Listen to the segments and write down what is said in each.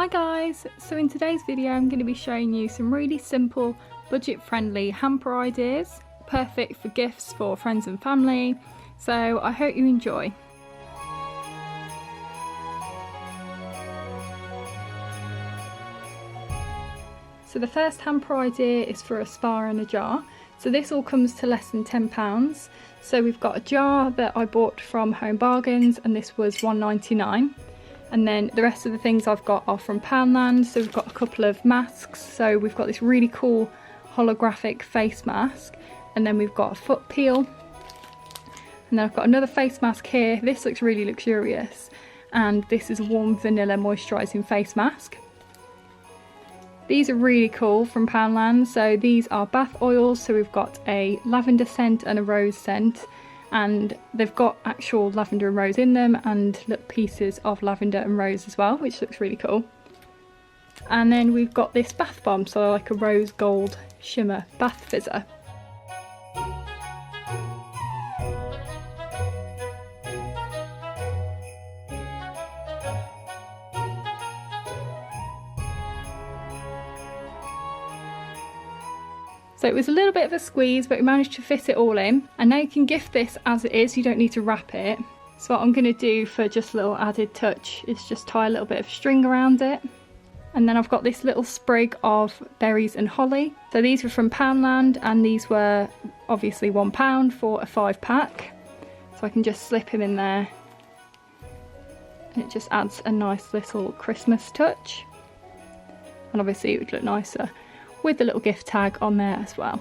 Hi guys! So in today's video I'm going to be showing you some really simple budget friendly hamper ideas, perfect for gifts for friends and family, so I hope you enjoy. So the first hamper idea is for a spa and a jar. So this all comes to less than £10. So we've got a jar that I bought from Home Bargains and this was £1.99. And then the rest of the things I've got are from Poundland. So we've got a couple of masks. So we've got this really cool holographic face mask. And then we've got a foot peel. And then I've got another face mask here. This looks really luxurious. And this is a warm vanilla moisturising face mask. These are really cool from Poundland. So these are bath oils. So we've got a lavender scent and a rose scent. And they've got actual lavender and rose in them and little pieces of lavender and rose as well, which looks really cool. And then we've got this bath bomb, so like a rose gold shimmer bath fizzer. So it was a little bit of a squeeze, but we managed to fit it all in. And now you can gift this as it is, you don't need to wrap it. So what I'm going to do for just a little added touch is just tie a little bit of string around it. And then I've got this little sprig of berries and holly. So these were from Poundland and these were obviously £1 for a 5-pack. So I can just slip him in there. And it just adds a nice little Christmas touch. And obviously it would look nicer with the little gift tag on there as well.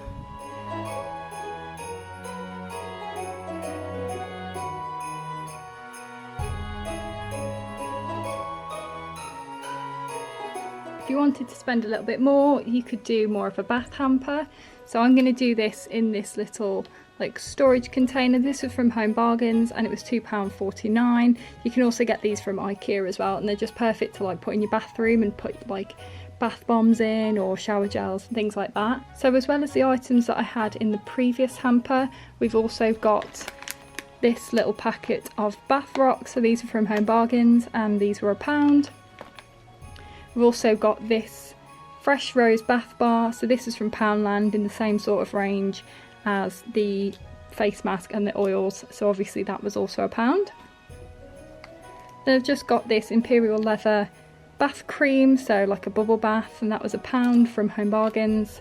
If you wanted to spend a little bit more, you could do more of a bath hamper. So I'm going to do this in this little like storage container. This was from Home Bargains and it was £2.49. You can also get these from IKEA as well, and they're just perfect to like put in your bathroom and put like bath bombs in or shower gels and things like that. So as well as the items that I had in the previous hamper, we've also got this little packet of bath rocks. So these are from Home Bargains and these were £1. We've also got this fresh rose bath bar. So this is from Poundland in the same sort of range as the face mask and the oils. So obviously that was also £1. Then I've just got this imperial leather bath cream, so like a bubble bath, and that was £1 from Home Bargains.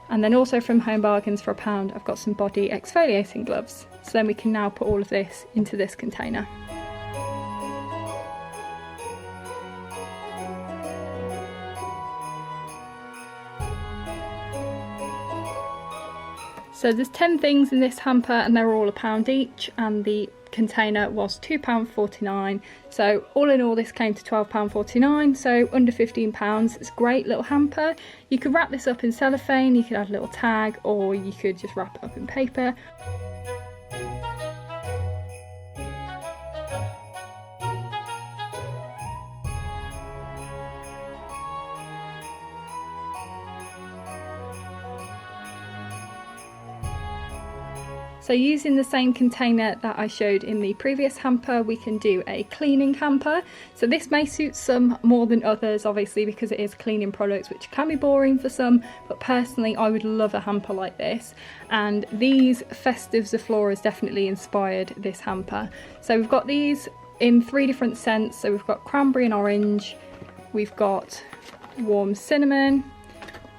And then also from Home Bargains for £1 I've got some body exfoliating gloves. So then we can now put all of this into this container. So there's 10 things in this hamper and they're all £1 each, and the container was £2.49. So all in all this came to £12.49, so under £15. It's a great little hamper. You could wrap this up in cellophane, you could add a little tag, or you could just wrap it up in paper. So using the same container that I showed in the previous hamper, we can do a cleaning hamper. So this may suit some more than others, obviously, because it is cleaning products, which can be boring for some, but personally I would love a hamper like this. And these festive Zafloras definitely inspired this hamper. So we've got these in 3 different scents. So we've got cranberry and orange, we've got warm cinnamon,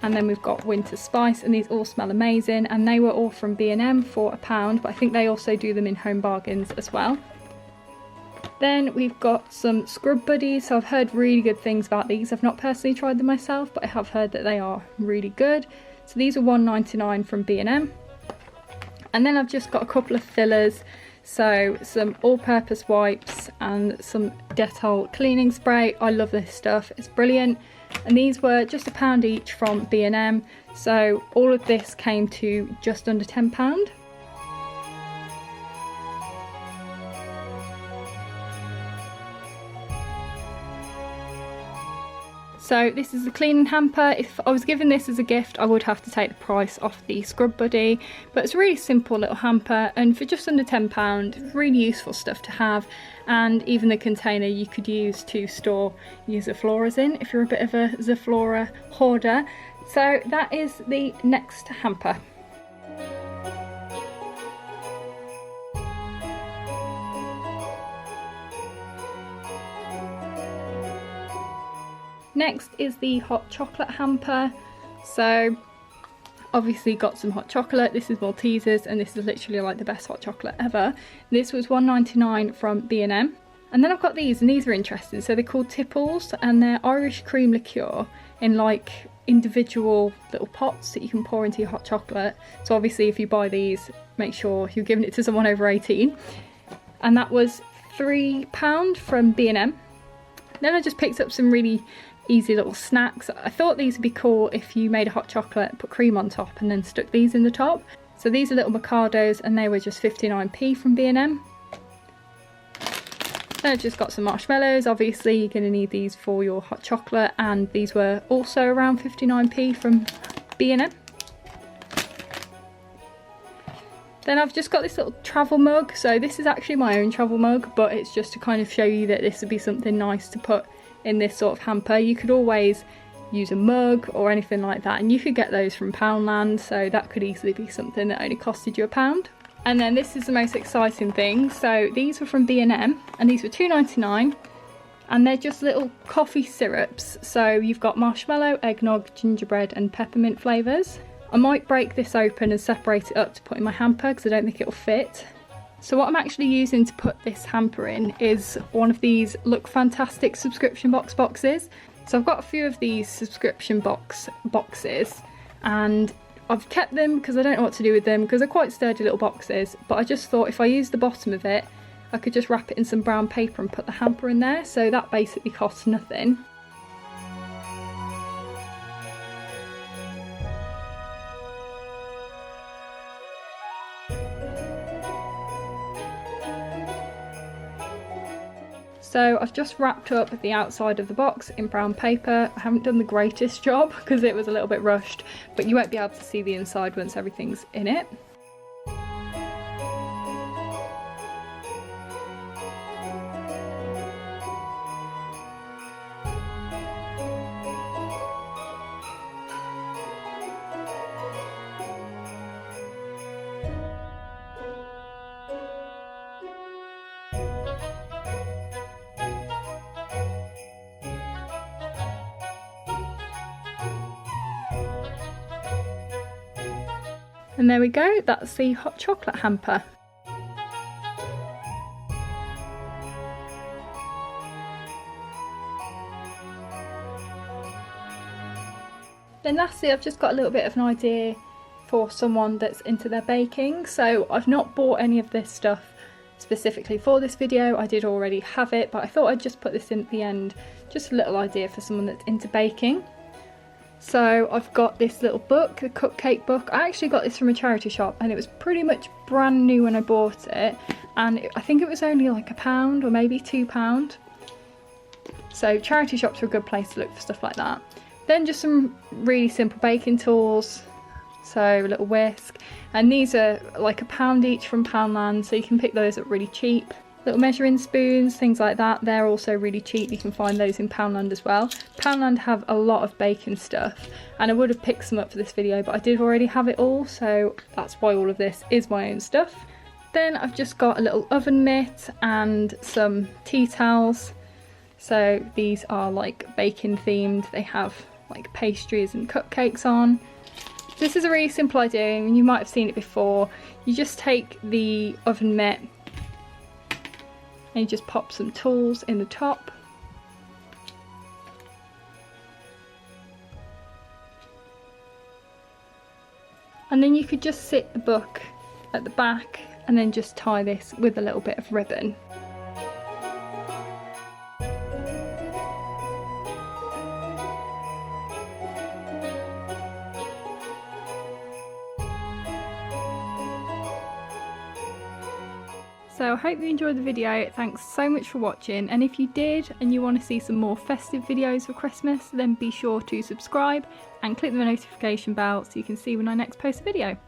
and then we've got winter spice, and these all smell amazing, and they were all from B&M for £1, but I think they also do them in Home Bargains as well. Then we've got some scrub buddies. So I've heard really good things about these. I've not personally tried them myself, but I have heard that they are really good. So these are £1.99 from B&M. And then I've just got a couple of fillers, so some all-purpose wipes and some Dettol cleaning spray. I love this stuff, it's brilliant. And these were just £1 each from B&M, so all of this came to just under £10. So this is the cleaning hamper. If I was given this as a gift, I would have to take the price off the Scrub Buddy, but it's a really simple little hamper, and for just under £10, really useful stuff to have. And even the container you could use to store your Zofloras in if you're a bit of a Zoflora hoarder. So that is the next hamper. Next is the hot chocolate hamper. So obviously got some hot chocolate. This is Maltesers, and this is literally like the best hot chocolate ever. This was £1.99 from B&M. And then I've got these, and these are interesting. So they're called Tipples, and they're Irish cream liqueur in like individual little pots that you can pour into your hot chocolate. So obviously if you buy these, make sure you're giving it to someone over 18. And that was £3 from B&M. Then I just picked up some really easy little snacks. I thought these would be cool if you made a hot chocolate, put cream on top and then stuck these in the top. So these are little Micados, and they were just 59p from B&M. Then I've just got some marshmallows. Obviously you're going to need these for your hot chocolate, and these were also around 59p from B&M. Then I've just got this little travel mug. So this is actually my own travel mug, but it's just to kind of show you that this would be something nice to put in this sort of hamper. You could always use a mug or anything like that, and you could get those from Poundland, so that could easily be something that only costed you £1. And then this is the most exciting thing. So these were from B&M, and these were £2.99, and they're just little coffee syrups. So you've got marshmallow, eggnog, gingerbread and peppermint flavours. I might break this open and separate it up to put in my hamper because I don't think it'll fit. So what I'm actually using to put this hamper in is one of these Look Fantastic subscription boxes. So I've got a few of these subscription boxes, and I've kept them because I don't know what to do with them because they're quite sturdy little boxes, but I just thought if I use the bottom of it, I could just wrap it in some brown paper and put the hamper in there, so that basically costs nothing. So I've just wrapped up the outside of the box in brown paper. I haven't done the greatest job because it was a little bit rushed, but you won't be able to see the inside once everything's in it. And there we go, that's the hot chocolate hamper. Then lastly, I've just got a little bit of an idea for someone that's into their baking. So I've not bought any of this stuff specifically for this video. I did already have it, but I thought I'd just put this in at the end, just a little idea for someone that's into baking. So I've got this little book, the cupcake book. I actually got this from a charity shop, and it was pretty much brand new when I bought it, and I think it was only like £1 or maybe £2. So charity shops are a good place to look for stuff like that. Then just some really simple baking tools, so a little whisk, and these are like £1 each from Poundland, so you can pick those up really cheap. Little measuring spoons, things like that, they're also really cheap. You can find those in Poundland as well. Poundland have a lot of baking stuff, and I would have picked some up for this video, but I did already have it all, so that's why all of this is my own stuff. Then I've just got a little oven mitt and some tea towels. So these are like baking themed, they have like pastries and cupcakes on. This is a really simple idea, and you might have seen it before. You just take the oven mitt and you just pop some tools in the top. And then you could just sit the book at the back and then just tie this with a little bit of ribbon. So I hope you enjoyed the video. Thanks so much for watching, and if you did and you want to see some more festive videos for Christmas, then be sure to subscribe and click the notification bell so you can see when I next post a video.